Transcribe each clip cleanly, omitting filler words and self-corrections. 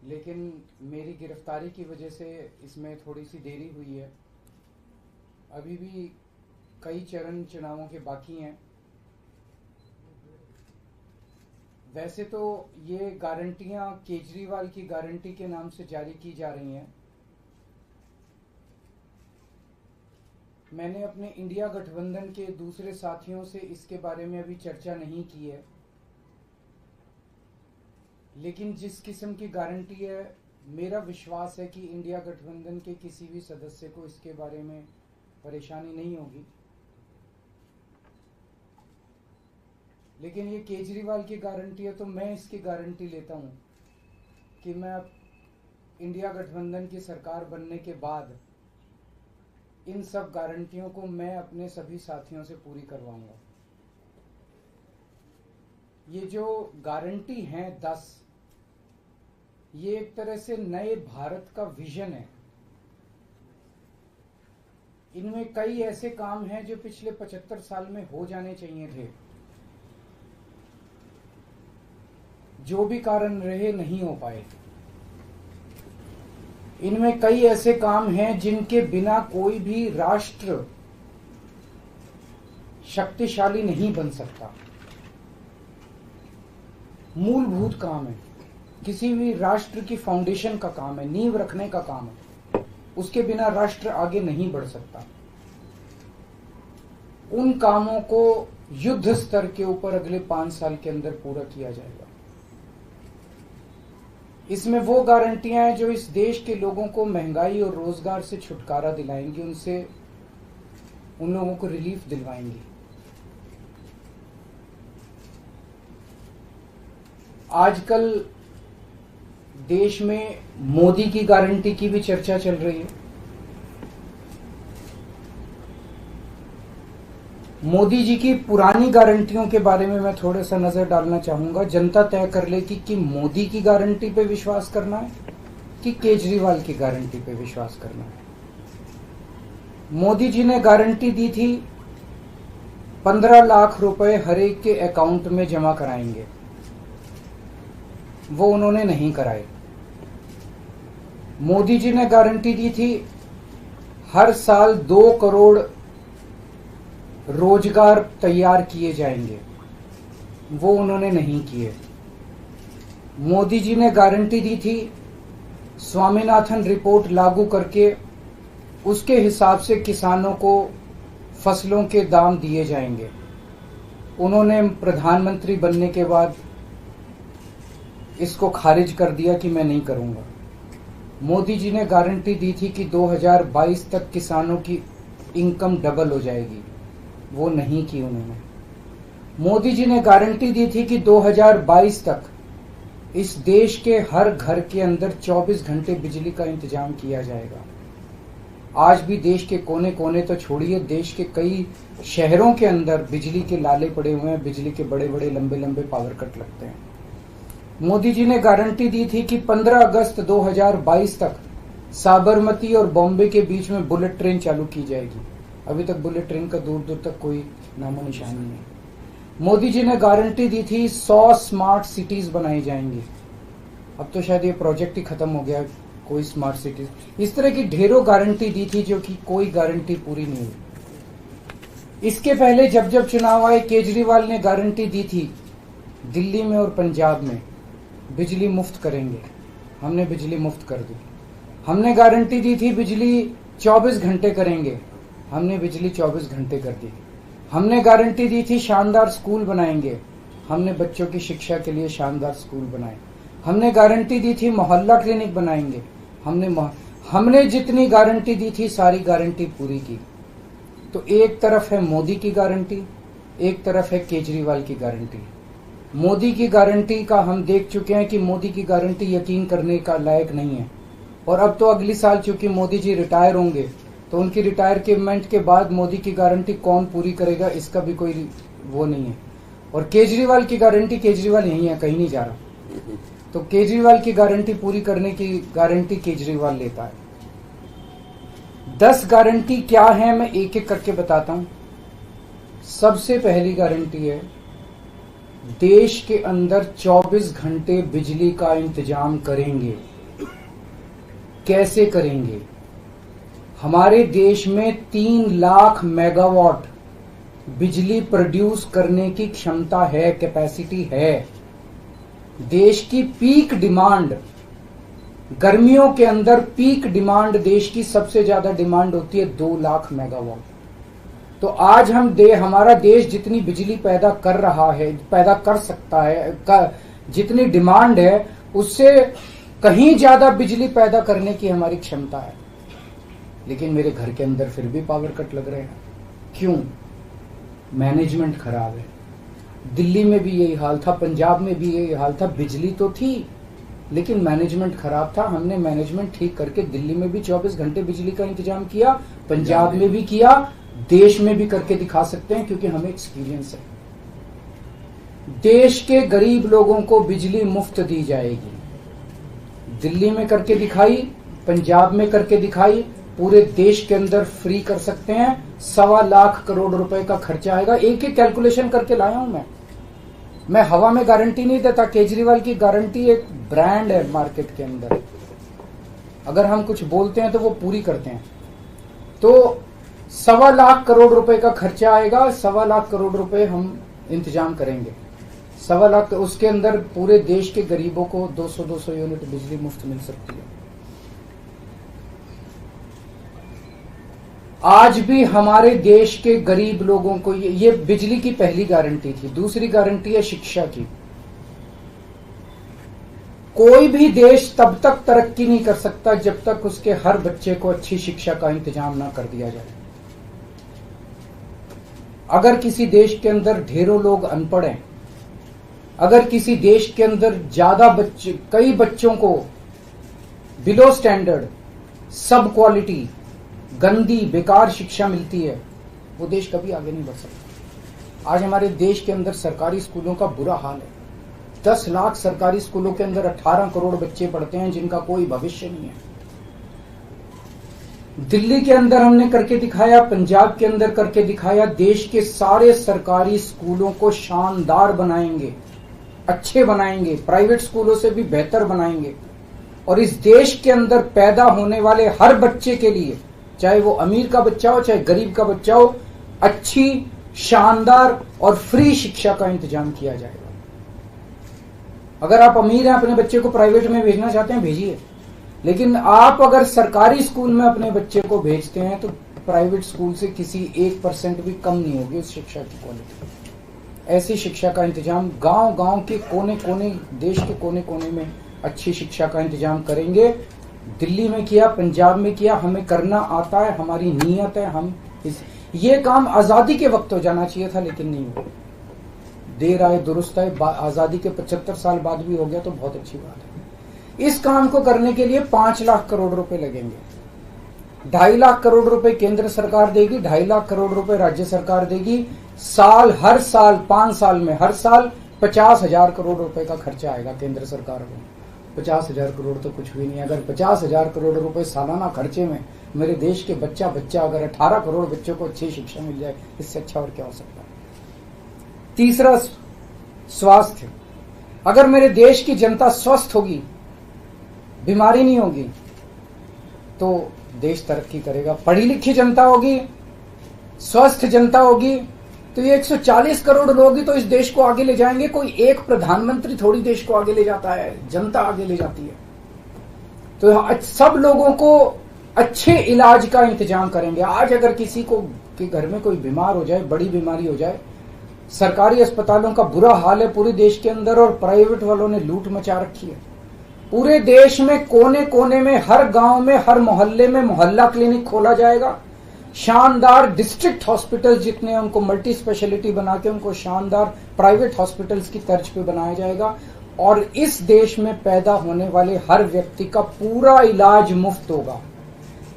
लेकिन मेरी गिरफ्तारी की वजह से इसमें थोड़ी सी देरी हुई है। अभी भी कई चरण चुनावों के बाकी हैं। वैसे तो ये गारंटियां केजरीवाल की गारंटी के नाम से जारी की जा रही हैं। मैंने अपने इंडिया गठबंधन के दूसरे साथियों से इसके बारे में अभी चर्चा नहीं की है, लेकिन जिस किस्म की गारंटी है, मेरा विश्वास है कि इंडिया गठबंधन के किसी भी सदस्य को इसके बारे में परेशानी नहीं होगी। लेकिन ये केजरीवाल की गारंटी है, तो मैं इसकी गारंटी लेता हूं कि मैं अब इंडिया गठबंधन की सरकार बनने के बाद इन सब गारंटियों को मैं अपने सभी साथियों से पूरी करवाऊंगा। ये जो गारंटी हैं 10, ये एक तरह से नए भारत का विजन है। इनमें कई ऐसे काम हैं जो पिछले 75 साल में हो जाने चाहिए थे, जो भी कारण रहे नहीं हो पाए। इनमें कई ऐसे काम हैं जिनके बिना कोई भी राष्ट्र शक्तिशाली नहीं बन सकता। मूलभूत काम है, किसी भी राष्ट्र की फाउंडेशन का काम है, नींव रखने का काम है। उसके बिना राष्ट्र आगे नहीं बढ़ सकता। उन कामों को युद्ध स्तर के ऊपर अगले 5 साल के अंदर पूरा किया जाएगा। इसमें वो गारंटियां हैं जो इस देश के लोगों को महंगाई और रोजगार से छुटकारा दिलाएंगी, उनसे उन लोगों को रिलीफ दिलवाएंगी। आजकल देश में मोदी की गारंटी की भी चर्चा चल रही है। मोदी जी की पुरानी गारंटियों के बारे में मैं थोड़ा सा नजर डालना चाहूंगा। जनता तय कर ले कि मोदी की गारंटी पे विश्वास करना है कि केजरीवाल की गारंटी पे विश्वास करना है। मोदी जी ने गारंटी दी थी 15 लाख रुपए हर एक के अकाउंट में जमा कराएंगे, वो उन्होंने नहीं कराए। मोदी जी ने गारंटी दी थी हर साल 2 करोड़ रोजगार तैयार किए जाएंगे, वो उन्होंने नहीं किए। मोदी जी ने गारंटी दी थी स्वामीनाथन रिपोर्ट लागू करके उसके हिसाब से किसानों को फसलों के दाम दिए जाएंगे, उन्होंने प्रधानमंत्री बनने के बाद इसको खारिज कर दिया कि मैं नहीं करूंगा। मोदी जी ने गारंटी दी थी कि 2022 तक किसानों की इनकम डबल हो जाएगी, वो नहीं की उन्होंने। मोदी जी ने गारंटी दी थी कि 2022 तक इस देश के हर घर के अंदर 24 घंटे बिजली का इंतजाम किया जाएगा। आज भी देश के कोने कोने तो छोड़िए, देश के कई शहरों के अंदर बिजली के लाले पड़े हुए हैं, बिजली के बड़े बड़े लंबे लंबे पावर कट लगते हैं। मोदी जी ने गारंटी दी थी कि 15 अगस्त 2022 तक साबरमती और बॉम्बे के बीच में बुलेट ट्रेन चालू की जाएगी। अभी तक बुलेट ट्रेन का दूर दूर तक कोई नामो निशान नहीं है। मोदी जी ने गारंटी दी थी 100 स्मार्ट सिटीज बनाई जाएंगी। अब तो शायद ये प्रोजेक्ट ही खत्म हो गया, कोई स्मार्ट सिटीज। इस तरह की ढेरों गारंटी दी थी जो कि कोई गारंटी पूरी नहीं हुई। इसके पहले जब जब चुनाव आए, केजरीवाल ने गारंटी दी थी दिल्ली में और पंजाब में बिजली मुफ्त करेंगे, हमने बिजली मुफ्त कर दी। हमने गारंटी दी थी बिजली 24 घंटे करेंगे, हमने बिजली 24 घंटे कर दी। हमने गारंटी दी थी शानदार स्कूल बनाएंगे, हमने बच्चों की शिक्षा के लिए शानदार स्कूल बनाए। हमने गारंटी दी थी मोहल्ला क्लिनिक बनाएंगे, हमने जितनी गारंटी दी थी सारी गारंटी पूरी की। तो एक तरफ है मोदी की गारंटी, एक तरफ है केजरीवाल की गारंटी। मोदी की गारंटी का हम देख चुके हैं कि मोदी की गारंटी यकीन करने का लायक नहीं है। और अब तो अगली साल चूंकि मोदी जी रिटायर होंगे, तो उनकी रिटायरमेंट के बाद मोदी की गारंटी कौन पूरी करेगा, इसका भी कोई वो नहीं है। और केजरीवाल की गारंटी, केजरीवाल यही है, कहीं नहीं जा रहा, तो केजरीवाल की गारंटी पूरी करने की गारंटी केजरीवाल लेता है। 10 गारंटी क्या है, मैं एक एक करके बताता हूं। सबसे पहली गारंटी है देश के अंदर 24 घंटे बिजली का इंतजाम करेंगे। कैसे करेंगे? हमारे देश में 3 लाख मेगावाट बिजली प्रोड्यूस करने की क्षमता है, कैपेसिटी है। देश की पीक डिमांड, गर्मियों के अंदर पीक डिमांड देश की सबसे ज्यादा डिमांड होती है 2 लाख मेगावाट। तो आज हमारा देश जितनी बिजली पैदा कर रहा है, पैदा कर सकता है, जितनी डिमांड है उससे कहीं ज्यादा बिजली पैदा करने की हमारी क्षमता है। लेकिन मेरे घर के अंदर फिर भी पावर कट लग रहे हैं। क्यों? मैनेजमेंट खराब है। दिल्ली में भी यही हाल था, पंजाब में भी यही हाल था। बिजली तो थी लेकिन मैनेजमेंट खराब था। हमने मैनेजमेंट ठीक करके दिल्ली में भी 24 घंटे बिजली का इंतजाम किया, पंजाब में भी किया, देश में भी करके दिखा सकते हैं क्योंकि हमें एक्सपीरियंस है। देश के गरीब लोगों को बिजली मुफ्त दी जाएगी। दिल्ली में करके दिखाई, पंजाब में करके दिखाई, पूरे देश के अंदर फ्री कर सकते हैं। 1.25 लाख करोड़ रुपए का खर्चा आएगा। एक ही कैलकुलेशन करके लाया हूं मैं हवा में गारंटी नहीं देता। केजरीवाल की गारंटी एक ब्रांड है मार्केट के अंदर। अगर हम कुछ बोलते हैं तो वो पूरी करते हैं। तो 1.25 लाख करोड़ रुपए का खर्चा आएगा। 1.25 लाख करोड़ रुपए हम इंतजाम करेंगे। 1.25 लाख, उसके अंदर पूरे देश के गरीबों को 200 यूनिट बिजली मुफ्त मिल सकती है। आज भी हमारे देश के गरीब लोगों को ये बिजली की पहली गारंटी थी। दूसरी गारंटी है शिक्षा की। कोई भी देश तब तक तरक्की नहीं कर सकता जब तक उसके हर बच्चे को अच्छी शिक्षा का इंतजाम ना कर दिया जाए। अगर किसी देश के अंदर ढेरों लोग अनपढ़ हैं, अगर किसी देश के अंदर ज्यादा बच्चे, कई बच्चों को बिलो स्टैंडर्ड, सब क्वालिटी, गंदी बेकार शिक्षा मिलती है, वो देश कभी आगे नहीं बढ़ सकता। आज हमारे देश के अंदर सरकारी स्कूलों का बुरा हाल है। 10 लाख सरकारी स्कूलों के अंदर 18 करोड़ बच्चे पढ़ते हैं जिनका कोई भविष्य नहीं है। दिल्ली के अंदर हमने करके दिखाया, पंजाब के अंदर करके दिखाया। देश के सारे सरकारी स्कूलों को शानदार बनाएंगे, अच्छे बनाएंगे, प्राइवेट स्कूलों से भी बेहतर बनाएंगे। और इस देश के अंदर पैदा होने वाले हर बच्चे के लिए, चाहे वो अमीर का बच्चा हो चाहे गरीब का बच्चा हो, अच्छी, शानदार और फ्री शिक्षा का इंतजाम किया जाएगा। अगर आप अमीर हैं, अपने बच्चे को प्राइवेट में भेजना चाहते हैं, भेजिए। लेकिन आप अगर सरकारी स्कूल में अपने बच्चे को भेजते हैं तो प्राइवेट स्कूल से किसी 1% भी कम नहीं होगी उस शिक्षा की क्वालिटी। ऐसी शिक्षा का इंतजाम गांव-गांव के कोने-कोने, देश के कोने-कोने में अच्छी शिक्षा का इंतजाम करेंगे। दिल्ली में किया, पंजाब में किया, हमें करना आता है, हमारी नीयत है। हम ये काम आजादी के वक्त हो जाना चाहिए था लेकिन नहीं हुआ। देर आए दुरुस्त आए। आजादी के 75 साल बाद भी हो गया तो बहुत अच्छी बात है। इस काम को करने के लिए 5 लाख करोड़ रुपए लगेंगे। 2.5 लाख करोड़ रुपए केंद्र सरकार देगी, 2.5 लाख करोड़ रुपए राज्य सरकार देगी। हर साल 5 साल में हर साल 50,000 करोड़ रुपए का खर्चा आएगा केंद्र सरकार को। 50,000 करोड़ तो कुछ भी नहीं है। अगर 50,000 करोड़ रुपए सालाना खर्चे में मेरे देश के बच्चा अगर 18 करोड़ बच्चों को अच्छी शिक्षा मिल जाए, इससे अच्छा और क्या हो सकता है। तीसरा, स्वास्थ्य। अगर मेरे देश की जनता स्वस्थ होगी, बीमारी नहीं होगी, तो देश तरक्की करेगा। पढ़ी लिखी जनता होगी, स्वस्थ जनता होगी, तो ये 140 करोड़ लोग ही तो इस देश को आगे ले जाएंगे। कोई एक प्रधानमंत्री थोड़ी देश को आगे ले जाता है, जनता आगे ले जाती है। तो सब लोगों को अच्छे इलाज का इंतजाम करेंगे। आज अगर किसी को के घर में कोई बीमार हो जाए, बड़ी बीमारी हो जाए, सरकारी अस्पतालों का बुरा हाल है पूरे देश के अंदर और प्राइवेट वालों ने लूट मचा रखी है। पूरे देश में कोने कोने में, हर गांव में, हर मोहल्ले में मोहल्ला क्लिनिक खोला जाएगा। शानदार डिस्ट्रिक्ट हॉस्पिटल जितने हैं उनको मल्टी स्पेशलिटी बना के उनको शानदार प्राइवेट हॉस्पिटल्स की तर्ज पे बनाया जाएगा। और इस देश में पैदा होने वाले हर व्यक्ति का पूरा इलाज मुफ्त होगा,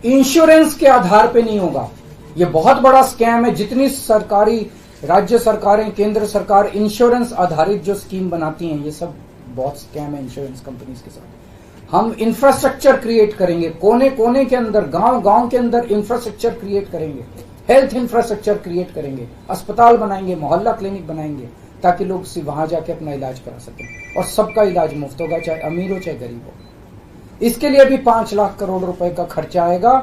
इंश्योरेंस के आधार पे नहीं होगा। ये बहुत बड़ा स्कैम है। जितनी सरकारी, राज्य सरकारें, केंद्र सरकार इंश्योरेंस आधारित जो स्कीम बनाती हैं, ये सब बहुत स्कैम है इंश्योरेंस कंपनीज के साथ। हम इंफ्रास्ट्रक्चर क्रिएट करेंगे, कोने कोने के अंदर, गांव गांव के अंदर इंफ्रास्ट्रक्चर क्रिएट करेंगे, हेल्थ इंफ्रास्ट्रक्चर क्रिएट करेंगे, अस्पताल बनाएंगे, मोहल्ला क्लिनिक बनाएंगे, ताकि लोग वहां जाके अपना इलाज करा सकें। और सबका इलाज मुफ्त होगा, चाहे अमीर हो चाहे गरीब हो। इसके लिए भी 5 लाख करोड़ रुपए का खर्चा आएगा।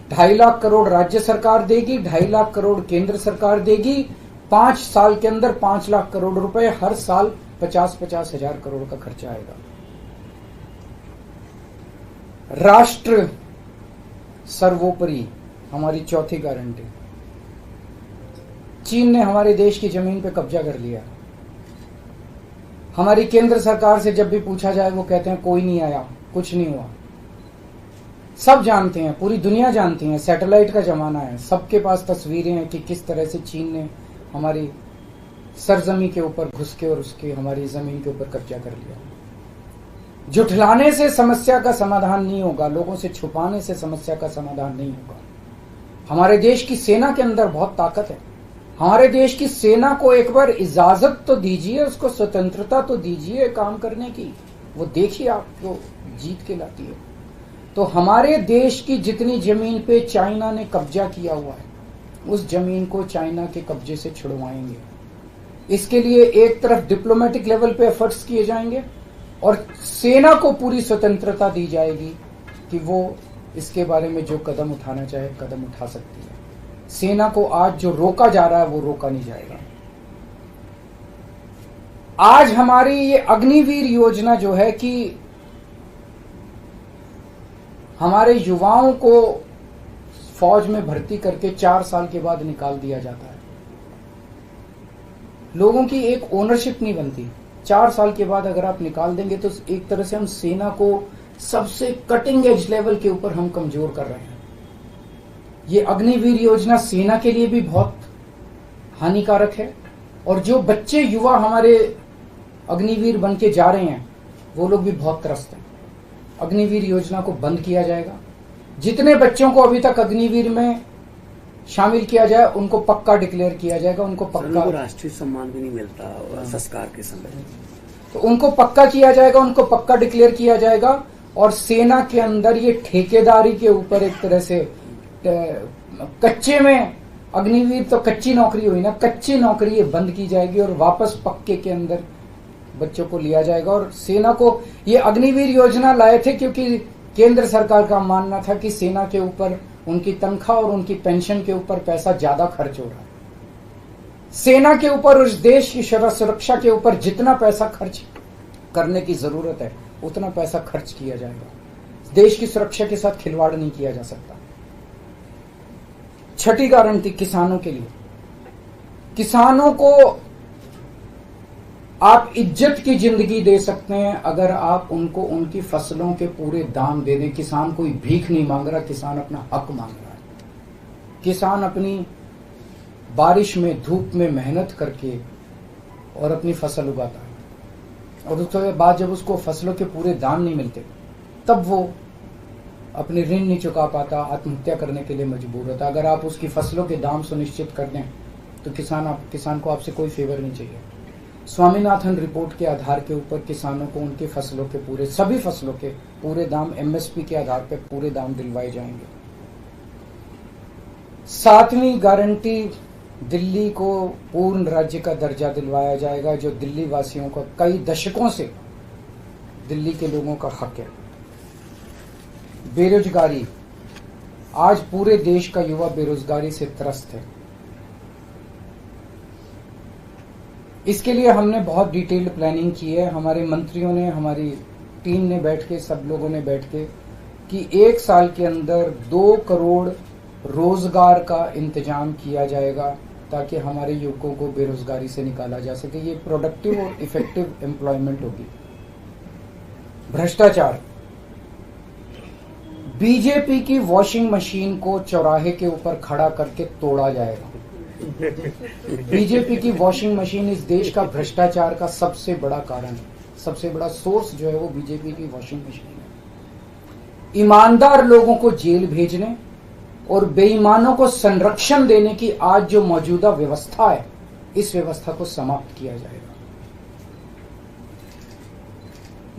2.5 लाख करोड़ राज्य सरकार देगी, 2.5 लाख करोड़ केंद्र सरकार देगी। 5 साल के अंदर 5 लाख करोड़ रुपए, हर साल 50-50 हजार करोड़ का खर्चा आएगा। राष्ट्र सर्वोपरि हमारी चौथी गारंटी। चीन ने हमारे देश की जमीन पे कब्जा कर लिया। हमारी केंद्र सरकार से जब भी पूछा जाए वो कहते हैं कोई नहीं आया, कुछ नहीं हुआ। सब जानते हैं, पूरी दुनिया जानती है, सैटेलाइट का जमाना है, सबके पास तस्वीरें हैं कि किस तरह से चीन ने हमारी सरजमी के ऊपर घुस के और उसकी हमारी जमीन के ऊपर कब्जा कर लिया। जुठलाने से समस्या का समाधान नहीं होगा, लोगों से छुपाने से समस्या का समाधान नहीं होगा। हमारे देश की सेना के अंदर बहुत ताकत है। हमारे देश की सेना को एक बार इजाजत तो दीजिए, उसको स्वतंत्रता तो दीजिए काम करने की। वो देखिए आपको जीत के लाती है। तो हमारे देश की जितनी जमीन पे चाइना ने कब्जा किया हुआ है, उस जमीन को चाइना के कब्जे से छुड़वाएंगे। इसके लिए एक तरफ डिप्लोमेटिक लेवल पे एफर्ट्स किए जाएंगे और सेना को पूरी स्वतंत्रता दी जाएगी कि वो इसके बारे में जो कदम उठाना चाहे कदम उठा सकती है। सेना को आज जो रोका जा रहा है वो रोका नहीं जाएगा। आज हमारी ये अग्निवीर योजना जो है कि हमारे युवाओं को फौज में भर्ती करके 4 साल के बाद निकाल दिया जाता है। लोगों की एक ओनरशिप नहीं बनती। 4 साल के बाद अगर आप निकाल देंगे तो एक तरह से हम सेना को सबसे कटिंग एज लेवल के ऊपर हम कमजोर कर रहे हैं। ये अग्निवीर योजना सेना के लिए भी बहुत हानिकारक है और जो बच्चे युवा हमारे अग्निवीर बन के जा रहे हैं वो लोग भी बहुत त्रस्त हैं। अग्निवीर योजना को बंद किया जाएगा। जितने बच्चों को अभी तक अग्निवीर में शामिल किया जाए उनको पक्का डिक्लेयर किया जाएगा। उनको पक्का राष्ट्रीय सम्मान भी नहीं मिलता संस्कार के समय, तो उनको पक्का किया जाएगा, उनको पक्का डिक्लेयर किया जाएगा। और सेना के अंदर ये ठेकेदारी के ऊपर एक तरह से कच्चे में अग्निवीर तो कच्ची नौकरी हुई ना, कच्ची नौकरी ये बंद की जाएगी और वापस पक्के के अंदर बच्चों को लिया जाएगा। और सेना को ये अग्निवीर योजना लाए थे क्योंकि केंद्र सरकार का मानना था कि सेना के ऊपर उनकी तनख्वाह और उनकी पेंशन के ऊपर पैसा ज्यादा खर्च हो रहा है। सेना के ऊपर, उस देश की सुरक्षा के ऊपर जितना पैसा खर्च करने की जरूरत है उतना पैसा खर्च किया जाएगा। देश की सुरक्षा के साथ खिलवाड़ नहीं किया जा सकता। छठी गारंटी किसानों के लिए। किसानों को आप इज्जत की जिंदगी दे सकते हैं अगर आप उनको उनकी फसलों के पूरे दाम दे दें। किसान कोई भीख नहीं मांग रहा, किसान अपना हक मांग रहा है। किसान अपनी बारिश में, धूप में मेहनत करके और अपनी फसल उगाता है और उसके बाद जब उसको फसलों के पूरे दाम नहीं मिलते तब वो अपनी ऋण नहीं चुका पाता, आत्महत्या करने के लिए मजबूर होता। अगर आप उसकी फसलों के दाम सुनिश्चित कर दें तो किसान को आपसे कोई फेवर नहीं चाहिए। स्वामीनाथन रिपोर्ट के आधार के ऊपर किसानों को उनकी फसलों के पूरे, सभी फसलों के पूरे दाम एमएसपी के आधार पर पूरे दाम दिलवाए जाएंगे। 7वीं गारंटी, दिल्ली को पूर्ण राज्य का दर्जा दिलवाया जाएगा, जो दिल्ली वासियों का कई दशकों से दिल्ली के लोगों का हक है। बेरोजगारी, आज पूरे देश का युवा बेरोजगारी से त्रस्त है। इसके लिए हमने बहुत डिटेल्ड प्लानिंग की है। हमारे मंत्रियों ने, हमारी टीम ने बैठ के, सब लोगों ने बैठ के कि 1 साल के अंदर 2 करोड़ रोजगार का इंतजाम किया जाएगा ताकि हमारे युवकों को बेरोजगारी से निकाला जा सके। ये प्रोडक्टिव और इफेक्टिव एम्प्लॉयमेंट होगी। भ्रष्टाचार, बीजेपी की वॉशिंग मशीन को चौराहे के ऊपर खड़ा करके तोड़ा जाएगा। बीजेपी की वॉशिंग मशीन इस देश का भ्रष्टाचार का सबसे बड़ा कारण है। सबसे बड़ा सोर्स जो है वो बीजेपी की वॉशिंग मशीन है। ईमानदार लोगों को जेल भेजने और बेईमानों को संरक्षण देने की आज जो मौजूदा व्यवस्था है, इस व्यवस्था को समाप्त किया जाएगा।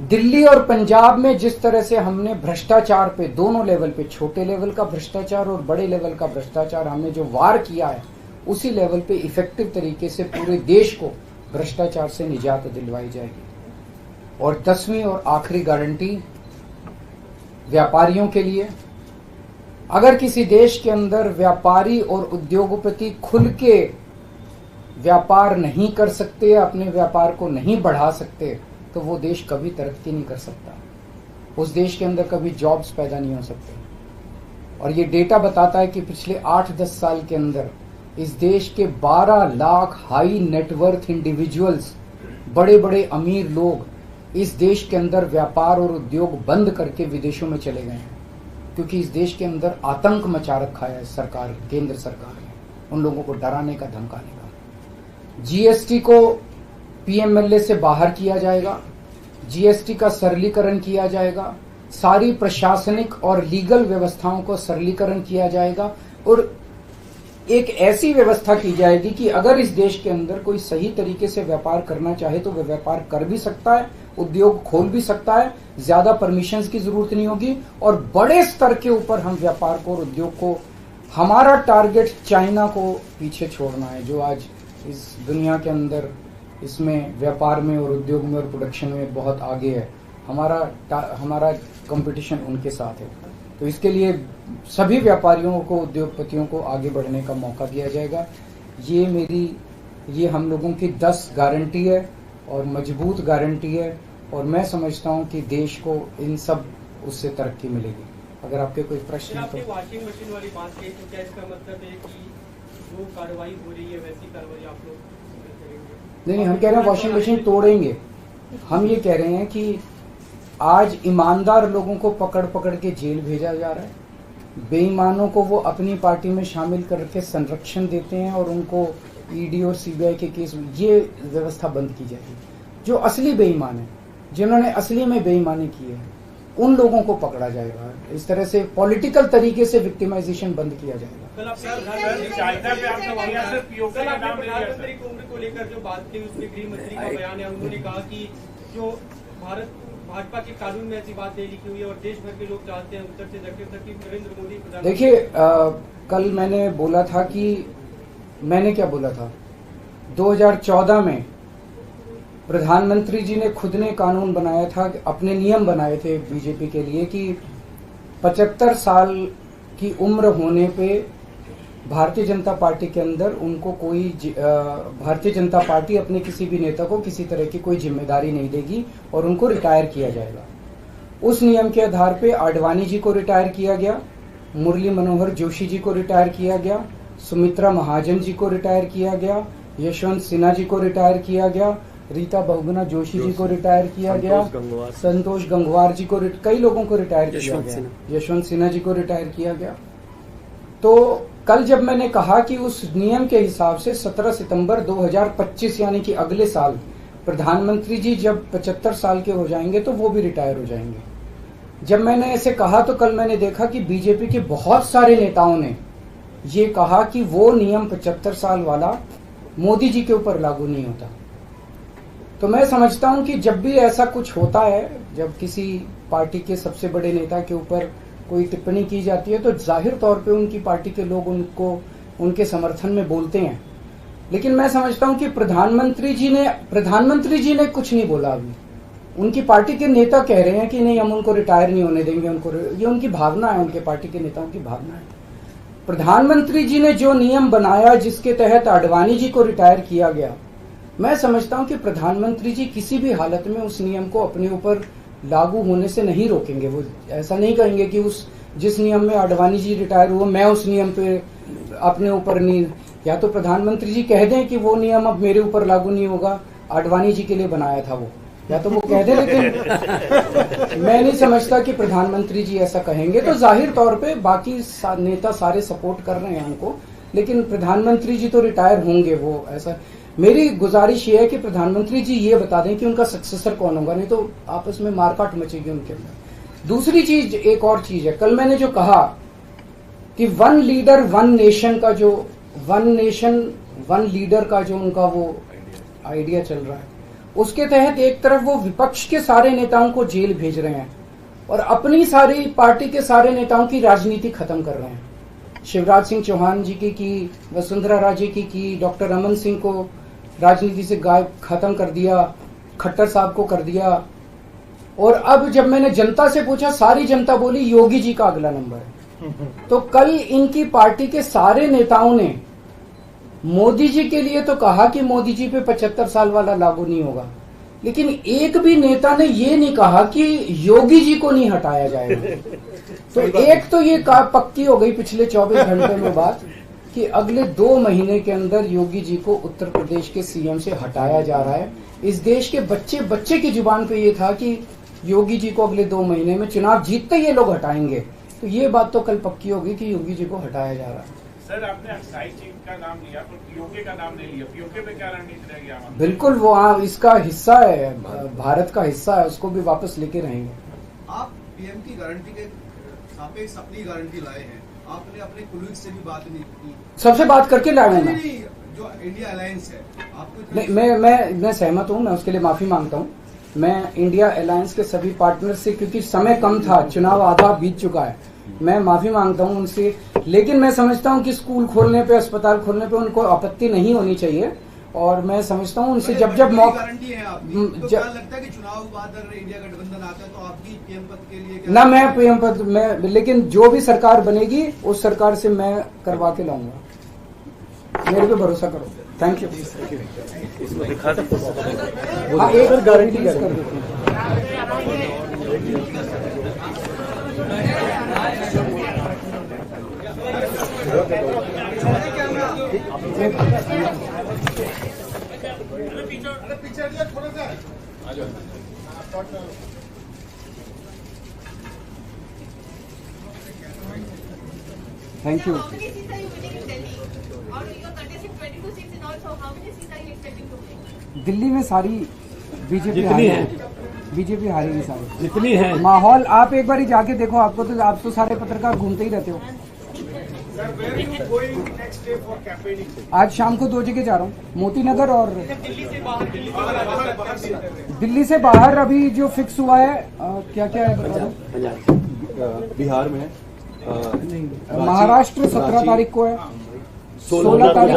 दिल्ली और पंजाब में जिस तरह से हमने भ्रष्टाचार पे, दोनों लेवल पे, छोटे लेवल का भ्रष्टाचार और बड़े लेवल का भ्रष्टाचार हमने जो वार किया है, उसी लेवल पे इफेक्टिव तरीके से पूरे देश को भ्रष्टाचार से निजात दिलवाई जाएगी। और 10वीं और आखिरी गारंटी, व्यापारियों के लिए। अगर किसी देश के अंदर व्यापारी और उद्योगपति खुल के व्यापार नहीं कर सकते, अपने व्यापार को नहीं बढ़ा सकते, तो वो देश कभी तरक्की नहीं कर सकता। उस देश के अंदर कभी जॉब्स पैदा नहीं हो सकते। और ये डेटा बताता है कि पिछले 8-10 साल के अंदर इस देश के 12 लाख हाई नेटवर्थ इंडिविजुअल्स, बड़े बड़े अमीर लोग इस देश के अंदर व्यापार और उद्योग बंद करके विदेशों में चले गए हैं, क्योंकि इस देश के अंदर आतंक मचा रखा है सरकार, केंद्र सरकार ने, उन लोगों को डराने का, धमकाने का। जीएसटी को पीएमएलए से बाहर किया जाएगा, जीएसटी का सरलीकरण किया जाएगा, सारी प्रशासनिक और लीगल व्यवस्थाओं को सरलीकरण किया जाएगा और एक ऐसी व्यवस्था की जाएगी कि अगर इस देश के अंदर कोई सही तरीके से व्यापार करना चाहे तो वह व्यापार कर भी सकता है, उद्योग खोल भी सकता है, ज्यादा परमिशंस की जरूरत नहीं होगी और बड़े स्तर के ऊपर हम व्यापार को और उद्योग को, हमारा टारगेट चाइना को पीछे छोड़ना है, जो आज इस दुनिया के अंदर इसमें व्यापार में और उद्योग में और प्रोडक्शन में बहुत आगे है। हमारा कंपटीशन उनके साथ है। तो इसके लिए सभी व्यापारियों को, उद्योगपतियों को आगे बढ़ने का मौका दिया जाएगा। ये हम लोगों की 10 गारंटी है और मजबूत गारंटी है और मैं समझता हूं कि देश को इन सब उससे तरक्की मिलेगी। अगर आपके कोई प्रश्न है तो। वॉशिंग मशीन वाली बात कही तो क्या इसका मतलब है कि जो कार्रवाई हो रही है वैसी कार्रवाई आप लोग करेंगे? नहीं, हम कह रहे हैं वॉशिंग मशीन तोड़ेंगे। हम ये कह रहे हैं कि आज ईमानदार लोगों को पकड़ पकड़ के जेल भेजा जा रहा है, बेईमानों को वो अपनी पार्टी में शामिल करके संरक्षण देते हैं और उनको ईडी और सीबीआई के केस, ये व्यवस्था बंद की जाएगी। जो असली बेईमान है, जिन्होंने असली में बेईमानी की है, उन लोगों को पकड़ा जाएगा। इस तरह से पॉलिटिकल तरीके से विक्टिमाइजेशन बंद किया जाएगा। प्रधानमंत्री की उम्र को लेकर जो बात की, उसमें गृह मंत्री का बयान है, उन्होंने कहा कि जो भाजपा के कानून में ऐसी बात नहीं लिखी हुई है और देश भर के लोग चाहते हैं उत्तर से दक्षिण तक कि नरेंद्र मोदी प्रधानमंत्री। देखिए, कल मैंने बोला था कि मैंने क्या बोला था, 2014 में प्रधानमंत्री जी ने खुद ने कानून बनाया था, अपने नियम बनाए थे बीजेपी के लिए कि 75 साल की उम्र होने पे भारतीय जनता पार्टी के अंदर उनको कोई भारतीय जनता पार्टी अपने किसी भी नेता को किसी तरह की कोई जिम्मेदारी नहीं देगी और उनको रिटायर किया जाएगा। उस नियम के आधार पे आडवाणी जी को रिटायर किया गया, मुरली मनोहर जोशी जी को रिटायर किया गया, सुमित्रा महाजन जी को रिटायर किया गया, यशवंत सिन्हा जी को रिटायर किया गया, रीता बहुगुणा जोशी जी को रिटायर किया गया, संतोष गंगवार जी को, कई लोगों को रिटायर किया गया, यशवंत सिन्हा जी को रिटायर किया गया। तो कल जब मैंने कहा कि उस नियम के हिसाब से 17 सितंबर 2025 यानी कि अगले साल प्रधानमंत्री जी जब 75 साल के हो जाएंगे तो वो भी रिटायर हो जाएंगे। जब मैंने ऐसे कहा तो कल मैंने देखा कि बीजेपी के बहुत सारे नेताओं ने ये कहा कि वो नियम 75 साल वाला मोदी जी के ऊपर लागू नहीं होता। तो मैं समझता हूं कि जब भी ऐसा कुछ होता है, जब किसी पार्टी के सबसे बड़े नेता के ऊपर कोई टिप्पणी की जाती है तो जाहिर तौर पे उनकी पार्टी के लोग उनको उनके समर्थन में बोलते हैं। लेकिन मैं समझता हूं कि प्रधानमंत्री जी ने कुछ नहीं बोला। अभी उनकी पार्टी के नेता कह रहे हैं कि नहीं, हम उनको रिटायर नहीं होने देंगे, ये उनकी भावना है, उनके पार्टी के नेताओं की भावना है। प्रधानमंत्री जी ने जो नियम बनाया जिसके तहत आडवाणी जी को रिटायर किया गया, मैं समझता हूं कि प्रधानमंत्री जी किसी भी हालत में उस नियम को अपने ऊपर लागू होने से नहीं रोकेंगे। वो ऐसा नहीं कहेंगे कि उस जिस नियम में आडवाणी जी रिटायर हुआ मैं उस नियम पे अपने ऊपर नहीं, या तो प्रधानमंत्री जी कह दें कि वो नियम अब मेरे ऊपर लागू नहीं होगा, आडवाणी जी के लिए बनाया था वो, या तो वो कह दें। लेकिन मैं नहीं समझता कि प्रधानमंत्री जी ऐसा कहेंगे। तो जाहिर तौर पे बाकी नेता सारे सपोर्ट कर रहे हैं हमको, लेकिन प्रधानमंत्री जी तो रिटायर होंगे। वो ऐसा, मेरी गुजारिश ये है कि प्रधानमंत्री जी ये बता दें कि उनका सक्सेसर कौन होगा, नहीं तो आपस में मारकाट मचेगी उनके अंदर। दूसरी चीज, एक और चीज है, कल मैंने जो कहा कि वन लीडर वन नेशन का जो वन नेशन वन लीडर का जो उनका वो आइडिया चल रहा है, उसके तहत एक तरफ वो विपक्ष के सारे नेताओं को जेल भेज रहे हैं और अपनी सारी पार्टी के सारे नेताओं की राजनीति खत्म कर रहे हैं। शिवराज सिंह चौहान जी की, वसुंधरा राजे की, डॉक्टर रमन सिंह को राजनीति से गायब खत्म कर दिया, खट्टर साहब को कर दिया, और अब जब मैंने जनता से पूछा, सारी जनता बोली योगी जी का अगला नंबर है। तो कल इनकी पार्टी के सारे नेताओं ने मोदी जी के लिए तो कहा कि मोदी जी पे 75 साल वाला लागू नहीं होगा, लेकिन एक भी नेता ने ये नहीं कहा कि योगी जी को नहीं हटाया जाएगा। तो एक तो ये पक्की हो गई पिछले 24 घंटे में बात कि अगले 2 महीने के अंदर योगी जी को उत्तर प्रदेश के सीएम से हटाया जा रहा है। इस देश के बच्चे बच्चे की जुबान पे ये था कि योगी जी को अगले 2 महीने में चुनाव जीतते ये लोग हटाएंगे। तो ये बात तो कल पक्की होगी कि योगी जी को हटाया जा रहा है। सर, आपने अक्साई चीफ का नाम लिया पर पीओके का नाम नहीं लिया। पीओके पे क्या रणनीति रहेगी हमारी? बिल्कुल, वो इसका हिस्सा है, भारत का हिस्सा है, उसको भी वापस लेके रहेंगे। आप पीएम की गारंटी के सापेक्ष अपनी गारंटी लाए हैं, आपने अपने कुलीग से भी बात नहीं की। सबसे बात करके लाया हूं मैं। नहीं, जो इंडिया अलायंस है आपको नहीं, मैं सहमत हूं, मैं उसके लिए माफी मांगता हूं। मैं इंडिया अलायंस के सभी पार्टनर से, क्योंकि समय कम था, चुनाव आधा बीत चुका है, मैं माफी मांगता हूं उनसे। लेकिन मैं समझता हूं कि स्कूल खोलने पे, अस्पताल खोलने पे उनको आपत्ति नहीं होनी चाहिए, और मैं समझता हूं उनसे जब गारंटी है आपकी, तो क्या लगता है कि चुनाव बाद अगर इंडिया गठबंधन आता है तो आपकी पीएम पद के लिए क्या? ना मैं पीएम पद में, लेकिन जो भी सरकार बनेगी उस सरकार से मैं करवा के लाऊंगा, मेरे पे भरोसा करो। Thank you. हाँ, एक गारंटी कर देते हैं। Thank you. How many seats are you winning in Delhi? Out of your contesting 22 seats in all, so how many seats are you expecting to win? Delhi में सारी बीजेपी बीजेपी हारेगी सारी, जितनी है माहौल आप एक बार ही जाके देखो, आपको तो, आप तो सारे पत्रकार घूमते ही रहते हो। आज शाम को 2 जगह जा रहा हूँ, मोती नगर और दिल्ली से बाहर। अभी जो फिक्स हुआ है, क्या क्या है बता दो। बिहार में महाराष्ट्र 17 तारीख को है, 16 तारीख